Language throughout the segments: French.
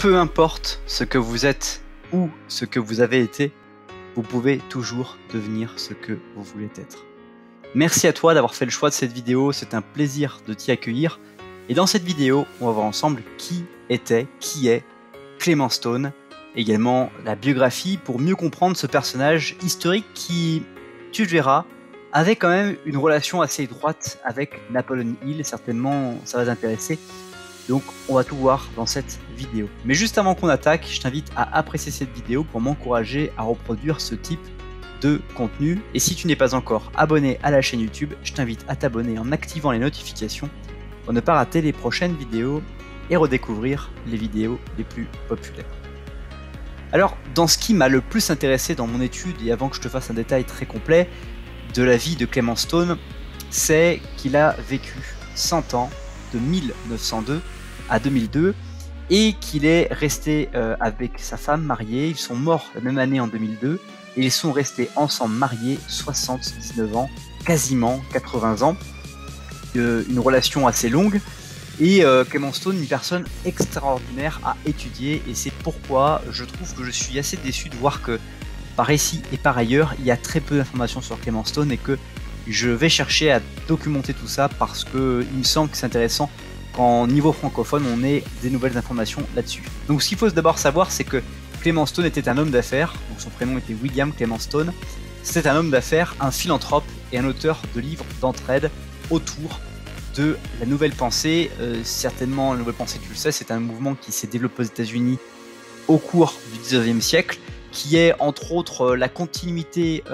peu importe ce que vous êtes ou ce que vous avez été, vous pouvez toujours devenir ce que vous voulez être. Merci à toi d'avoir fait le choix de cette vidéo, c'est un plaisir de t'y accueillir. Et dans cette vidéo, on va voir ensemble qui est Clément Stone, également la biographie pour mieux comprendre ce personnage historique qui, tu le verras, avait quand même une relation assez étroite avec Napoleon Hill, certainement ça va t'intéresser. Donc on va tout voir dans cette vidéo. Mais juste avant qu'on attaque, je t'invite à apprécier cette vidéo pour m'encourager à reproduire ce type de contenu. Et si tu n'es pas encore abonné à la chaîne YouTube, je t'invite à t'abonner en activant les notifications pour ne pas rater les prochaines vidéos et redécouvrir les vidéos les plus populaires. Alors, dans ce qui m'a le plus intéressé dans mon étude, et avant que je te fasse un détail très complet de la vie de Clément Stone, c'est qu'il a vécu 100 ans, de 1902 à 2002, et qu'il est resté avec sa femme mariée. Ils sont morts la même année en 2002, et ils sont restés ensemble mariés 79 ans, quasiment 80 ans, une relation assez longue. Et Clément Stone, une personne extraordinaire à étudier, et c'est pourquoi je trouve que je suis assez déçu de voir que par ici et par ailleurs, il y a très peu d'informations sur Clément Stone et que je vais chercher à documenter tout ça parce que il me semble que c'est intéressant qu'en niveau francophone, on ait des nouvelles informations là-dessus. Donc ce qu'il faut d'abord savoir, c'est que Clément Stone était un homme d'affaires, donc son prénom était William Clément Stone. C'était un homme d'affaires, un philanthrope et un auteur de livres d'entraide autour de la nouvelle pensée. Certainement, la nouvelle pensée, tu le sais, c'est un mouvement qui s'est développé aux États-Unis au cours du 19e siècle, qui est entre autres la continuité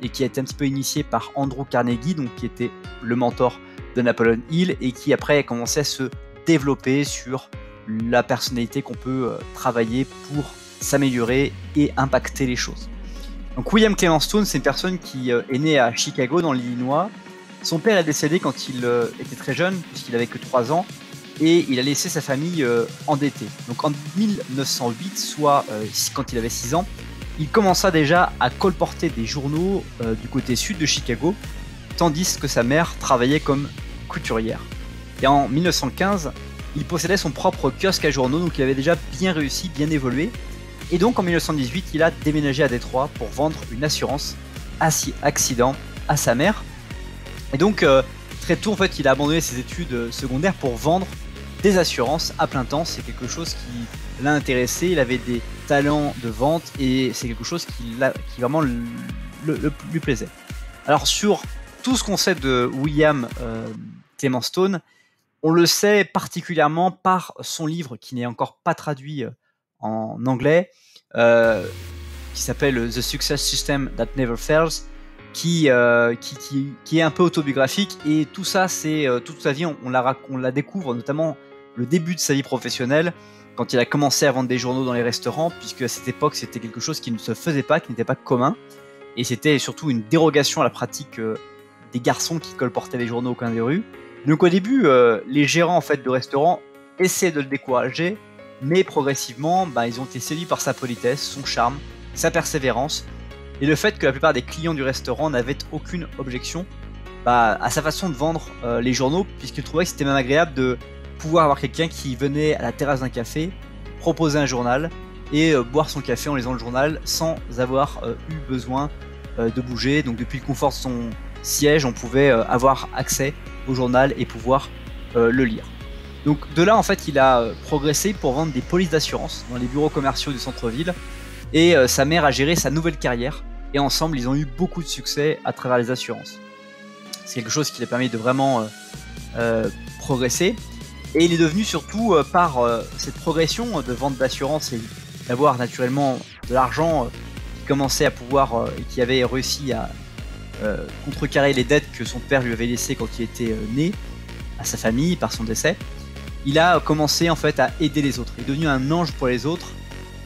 et qui a été un petit peu initié par Andrew Carnegie, donc qui était le mentor de Napoleon Hill et qui après a commencé à se développer sur la personnalité qu'on peut travailler pour s'améliorer et impacter les choses. Donc William Clément Stone, c'est une personne qui est née à Chicago dans l'Illinois. Son père est décédé quand il était très jeune, puisqu'il avait que 3 ans, et il a laissé sa famille endettée. Donc en 1908, soit quand il avait 6 ans, il commença déjà à colporter des journaux du côté sud de Chicago, tandis que sa mère travaillait comme couturière. Et en 1915, il possédait son propre kiosque à journaux, donc il avait déjà bien réussi, bien évolué. Et donc en 1918, il a déménagé à Détroit pour vendre une assurance accident à sa mère. Et donc très tôt en fait il a abandonné ses études secondaires pour vendre des assurances à plein temps. C'est quelque chose qui l'a intéressé, il avait des talents de vente et c'est quelque chose qui vraiment lui plaisait. Alors sur tout ce qu'on sait de William Clément Stone, on le sait particulièrement par son livre qui n'est encore pas traduit en anglais, qui s'appelle The Success System That Never Fails, qui est un peu autobiographique, et tout ça c'est toute sa vie on la découvre, notamment le début de sa vie professionnelle quand il a commencé à vendre des journaux dans les restaurants, puisque à cette époque c'était quelque chose qui ne se faisait pas, qui n'était pas commun, et c'était surtout une dérogation à la pratique des garçons qui colportaient les journaux au coin des rues. Donc au début les gérants en fait de restaurants essaient de le décourager, mais progressivement ils ont été séduits par sa politesse, son charme, sa persévérance, et le fait que la plupart des clients du restaurant n'avaient aucune objection à sa façon de vendre les journaux, puisqu'ils trouvaient que c'était même agréable de pouvoir avoir quelqu'un qui venait à la terrasse d'un café, proposer un journal et boire son café en lisant le journal sans avoir eu besoin de bouger. Donc depuis le confort de son siège, on pouvait avoir accès au journal et pouvoir le lire. Donc de là en fait il a progressé pour vendre des polices d'assurance dans les bureaux commerciaux du centre-ville, et sa mère a géré sa nouvelle carrière, et ensemble ils ont eu beaucoup de succès à travers les assurances. C'est quelque chose qui lui a permis de vraiment progresser, et il est devenu surtout par cette progression de vente d'assurance et d'avoir naturellement de l'argent qui commençait à pouvoir et qui avait réussi à contrecarrer les dettes que son père lui avait laissées quand il était né à sa famille par son décès. Il a commencé en fait à aider les autres, il est devenu un ange pour les autres.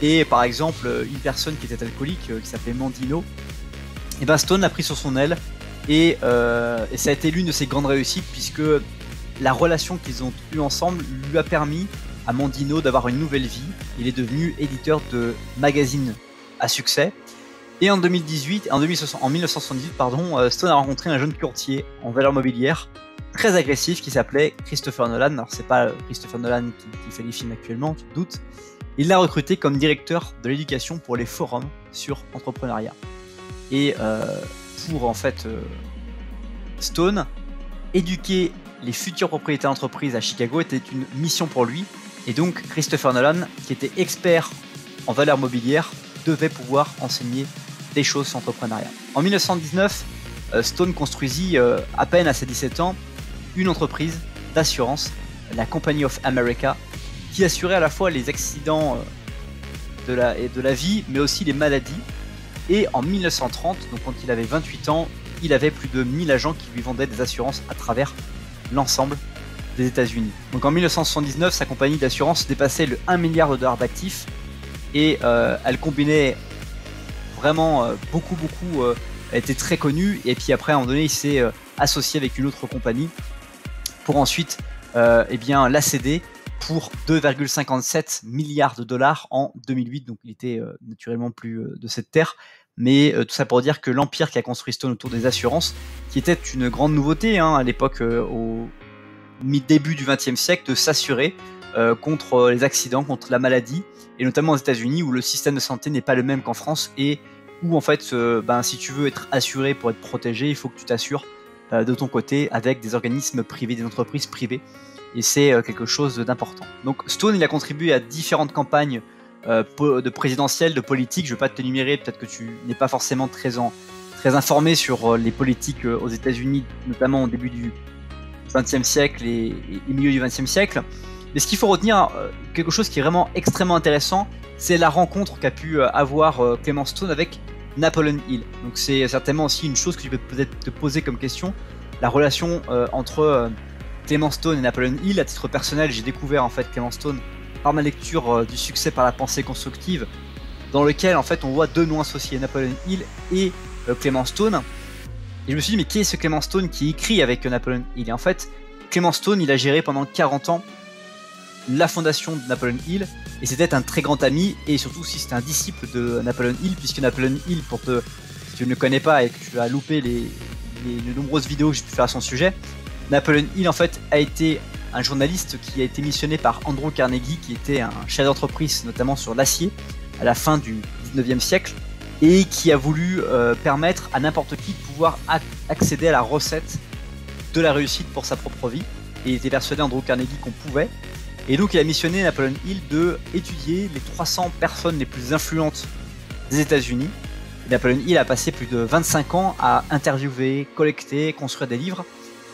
Et par exemple, une personne qui était alcoolique, qui s'appelait Mandino, et Stone l'a pris sur son aile, et ça a été l'une de ses grandes réussites, puisque la relation qu'ils ont eue ensemble lui a permis à Mandino d'avoir une nouvelle vie. Il est devenu éditeur de magazines à succès. Et en 1978, Stone a rencontré un jeune courtier en valeurs mobilières très agressif qui s'appelait Christopher Nolan. Alors c'est pas Christopher Nolan qui fait les films actuellement, tu te doutes, Il l'a recruté comme directeur de l'éducation pour les forums sur entrepreneuriat. Et pour en fait Stone, éduquer les futurs propriétaires d'entreprises à Chicago était une mission pour lui. Et donc Christopher Nolan, qui était expert en valeurs mobilières, devait pouvoir enseigner des choses sur l'entrepreneuriat. En 1919, Stone construisit, à peine à ses 17 ans, une entreprise d'assurance, la Company of America, qui assurait à la fois les accidents de la vie, mais aussi les maladies. Et en 1930, donc quand il avait 28 ans, il avait plus de 1000 agents qui lui vendaient des assurances à travers l'ensemble des États-Unis. Donc en 1979, sa compagnie d'assurance dépassait le 1 milliard de dollars d'actifs et elle combinait vraiment beaucoup. Elle était très connue et puis après à un moment donné, il s'est associé avec une autre compagnie pour ensuite la céder pour 2,57 milliards de dollars en 2008. Donc il était naturellement plus de cette terre. Mais tout ça pour dire que l'empire qu'a construit Stone autour des assurances, qui était une grande nouveauté à l'époque, au début du XXe siècle, de s'assurer contre les accidents, contre la maladie, et notamment aux États-Unis où le système de santé n'est pas le même qu'en France et où en fait, si tu veux être assuré pour être protégé, il faut que tu t'assures de ton côté avec des organismes privés, des entreprises privées, et c'est quelque chose d'important. Donc Stone, il a contribué à différentes campagnes de présidentielles, de politique. Je ne vais pas t'énumérer, peut-être que tu n'es pas forcément très informé sur les politiques aux États-Unis, notamment au début du XXe siècle et milieu du XXe siècle. Mais ce qu'il faut retenir, quelque chose qui est vraiment extrêmement intéressant, c'est la rencontre qu'a pu avoir Clement Stone avec Napoleon Hill. Donc c'est certainement aussi une chose que tu peux peut-être te poser comme question, la relation entre Clement Stone et Napoleon Hill. À titre personnel, j'ai découvert en fait Clement Stone par ma lecture du succès par la pensée constructive, dans lequel en fait on voit deux noms associés, Napoleon Hill et Clement Stone. Et je me suis dit, mais qui est ce Clement Stone qui écrit avec Napoleon Hill? Et en fait, Clement Stone, il a géré pendant 40 ans la fondation de Napoleon Hill, et c'était un très grand ami, et surtout si c'était un disciple de Napoleon Hill, puisque Napoleon Hill, si tu ne le connais pas et que tu as loupé les nombreuses vidéos que j'ai pu faire à son sujet, Napoleon Hill en fait a été un journaliste qui a été missionné par Andrew Carnegie, qui était un chef d'entreprise notamment sur l'acier à la fin du 19e siècle, et qui a voulu permettre à n'importe qui de pouvoir accéder à la recette de la réussite pour sa propre vie. Et il était persuadé, Andrew Carnegie, qu'on pouvait. Et donc il a missionné Napoleon Hill de étudier les 300 personnes les plus influentes des États-Unis. Napoleon Hill a passé plus de 25 ans à interviewer, collecter, construire des livres.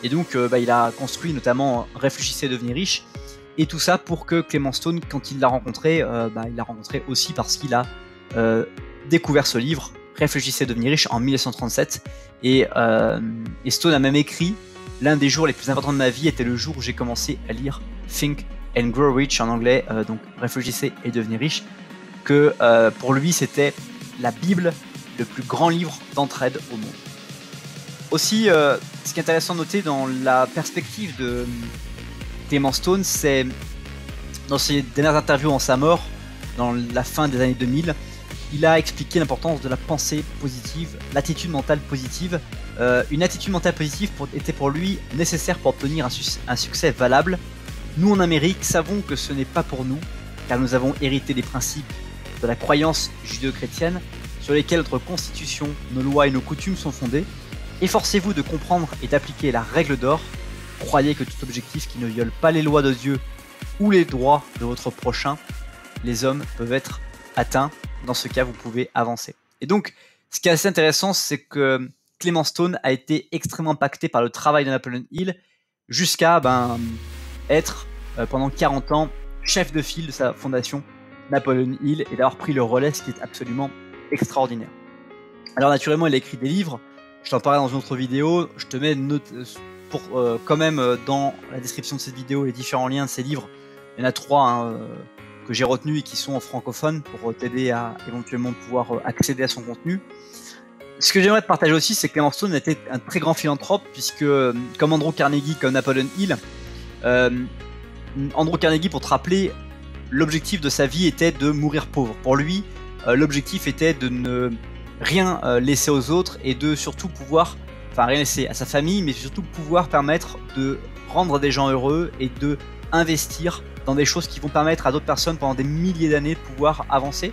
Et donc il a construit notamment Réfléchissez et devenez riche. Et tout ça pour que Clement Stone, quand il l'a rencontré, il l'a rencontré aussi parce qu'il a découvert ce livre, Réfléchissez et devenez riche, en 1937. Et Stone a même écrit: l'un des jours les plus importants de ma vie était le jour où j'ai commencé à lire Think and Grow Rich en anglais, donc Réfléchissez et devenez riche, que pour lui c'était la Bible, le plus grand livre d'entraide au monde. Aussi, ce qui est intéressant de noter dans la perspective de Clement Stone, c'est dans ses dernières interviews en sa mort, dans la fin des années 2000, il a expliqué l'importance de la pensée positive, l'attitude mentale positive. Une attitude mentale positive était pour lui nécessaire pour obtenir un succès valable. Nous en Amérique savons que ce n'est pas pour nous, car nous avons hérité des principes de la croyance judéo-chrétienne sur lesquels notre constitution, nos lois et nos coutumes sont fondées. Efforcez-vous de comprendre et d'appliquer la règle d'or. Croyez que tout objectif qui ne viole pas les lois de Dieu ou les droits de votre prochain, les hommes peuvent être atteints. Dans ce cas, vous pouvez avancer. Et donc, ce qui est assez intéressant, c'est que Clement Stone a été extrêmement impacté par le travail de Napoleon Hill jusqu'à être pendant 40 ans chef de file de sa fondation Napoleon Hill et d'avoir pris le relais, ce qui est absolument extraordinaire. Alors naturellement, il a écrit des livres. Je t'en parlerai dans une autre vidéo. Je te mets quand même dans la description de cette vidéo les différents liens de ces livres. Il y en a 3 que j'ai retenus et qui sont en francophone pour t'aider à éventuellement pouvoir accéder à son contenu. Ce que j'aimerais te partager aussi, c'est que Clement Stone était un très grand philanthrope, puisque comme Andrew Carnegie, comme Napoleon Hill, Andrew Carnegie, pour te rappeler, l'objectif de sa vie était de mourir pauvre. Pour lui, l'objectif était de ne rien laisser aux autres et de surtout pouvoir, rien laisser à sa famille, mais surtout pouvoir permettre de rendre des gens heureux et de investir dans des choses qui vont permettre à d'autres personnes pendant des milliers d'années de pouvoir avancer.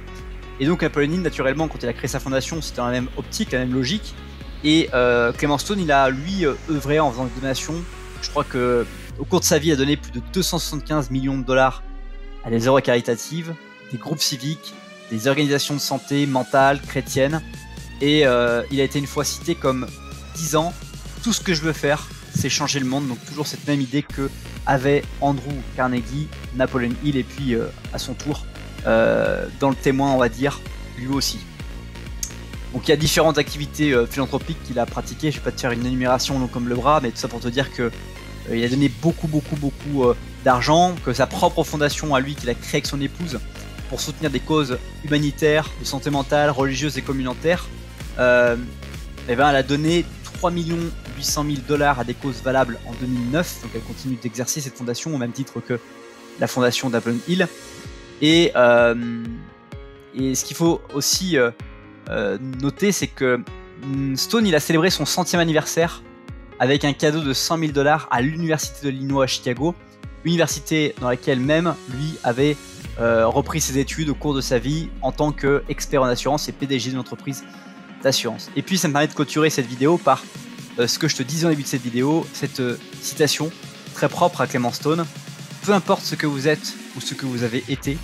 Et donc Napoleon Hill, naturellement, quand il a créé sa fondation, c'était dans la même optique, la même logique. Et Clement Stone, il a lui œuvré en faisant des donations. Je crois que au cours de sa vie, il a donné plus de 275 millions de dollars à des œuvres caritatives, des groupes civiques, des organisations de santé mentale, chrétiennes. Et il a été une fois cité comme disant « Tout ce que je veux faire, c'est changer le monde ». Donc toujours cette même idée que avait Andrew Carnegie, Napoleon Hill, et puis à son tour, dans le témoin, on va dire, lui aussi. Donc il y a différentes activités philanthropiques qu'il a pratiquées. Je vais pas te faire une énumération long comme le bras, mais tout ça pour te dire que il a donné beaucoup d'argent, que sa propre fondation à lui qu'il a créée avec son épouse pour soutenir des causes humanitaires, de santé mentale, religieuses et communautaires, elle a donné 3 800 000 $ à des causes valables en 2009. Donc elle continue d'exercer cette fondation au même titre que la fondation Napoleon Hill. Et ce qu'il faut aussi noter, c'est que Stone, il a célébré son 100e anniversaire avec un cadeau de 100 000 $ à l'université de l'Illinois à Chicago, université dans laquelle même lui avait repris ses études au cours de sa vie en tant qu'expert en assurance et PDG d'une entreprise d'assurance. Et puis ça me permet de clôturer cette vidéo par ce que je te disais au début de cette vidéo, cette citation très propre à Clement Stone. Peu importe ce que vous êtes ou ce que vous avez été,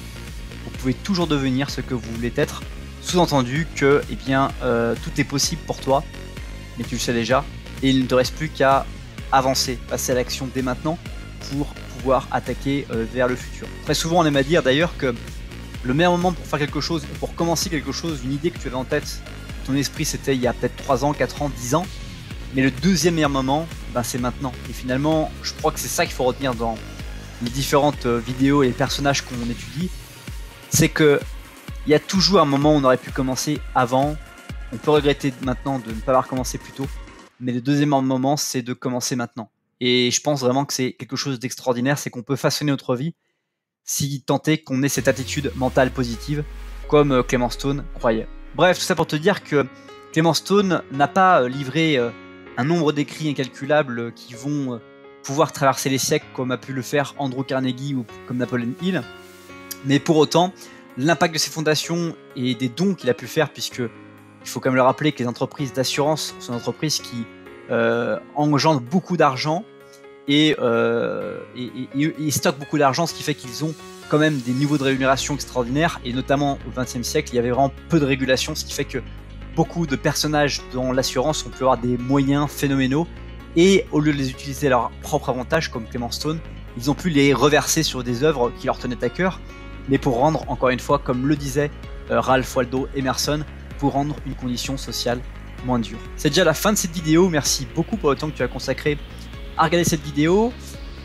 vous pouvez toujours devenir ce que vous voulez être. Sous-entendu que tout est possible pour toi, mais tu le sais déjà, et il ne te reste plus qu'à avancer, passer à l'action dès maintenant pour pouvoir attaquer vers le futur. Très souvent on aime à dire d'ailleurs que le meilleur moment pour faire quelque chose, pour commencer quelque chose, une idée que tu avais en tête, ton esprit c'était il y a peut-être 3 ans, 4 ans, 10 ans, mais le deuxième meilleur moment, c'est maintenant. Et finalement, je crois que c'est ça qu'il faut retenir dans les différentes vidéos et les personnages qu'on étudie, c'est que il y a toujours un moment où on aurait pu commencer avant. On peut regretter maintenant de ne pas avoir commencé plus tôt, mais le deuxième moment, c'est de commencer maintenant. Et je pense vraiment que c'est quelque chose d'extraordinaire, c'est qu'on peut façonner notre vie si tant est qu'on ait cette attitude mentale positive, comme Clement Stone croyait. Bref, tout ça pour te dire que Clement Stone n'a pas livré un nombre d'écrits incalculables qui vont pouvoir traverser les siècles comme a pu le faire Andrew Carnegie ou comme Napoleon Hill, mais pour autant, l'impact de ses fondations et des dons qu'il a pu faire, puisque il faut quand même le rappeler que les entreprises d'assurance sont des entreprises qui engendrent beaucoup d'argent et stockent beaucoup d'argent, ce qui fait qu'ils ont quand même des niveaux de rémunération extraordinaires, et notamment au XXe siècle, il y avait vraiment peu de régulation, ce qui fait que beaucoup de personnages dans l'assurance ont pu avoir des moyens phénoménaux, et au lieu de les utiliser à leur propre avantage, comme Clement Stone, ils ont pu les reverser sur des œuvres qui leur tenaient à cœur, mais pour rendre, encore une fois, comme le disait Ralph Waldo Emerson, pour rendre une condition sociale moins dure. C'est déjà la fin de cette vidéo, merci beaucoup pour le temps que tu as consacré à regarder cette vidéo.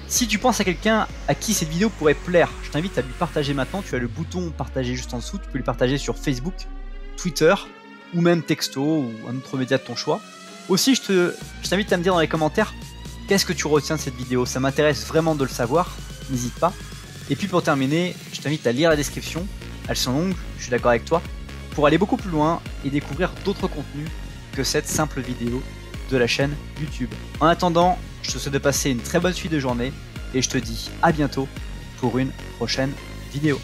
Si tu penses à quelqu'un à qui cette vidéo pourrait plaire, je t'invite à lui partager maintenant, tu as le bouton partager juste en dessous, tu peux lui partager sur Facebook, Twitter, ou même texto, ou un autre média de ton choix. Aussi, je t'invite à me dire dans les commentaires qu'est-ce que tu retiens de cette vidéo, ça m'intéresse vraiment de le savoir, n'hésite pas. Et puis pour terminer, je t'invite à lire la description, elles sont longues, je suis d'accord avec toi, pour aller beaucoup plus loin et découvrir d'autres contenus que cette simple vidéo de la chaîne YouTube. En attendant, je te souhaite de passer une très bonne suite de journée et je te dis à bientôt pour une prochaine vidéo.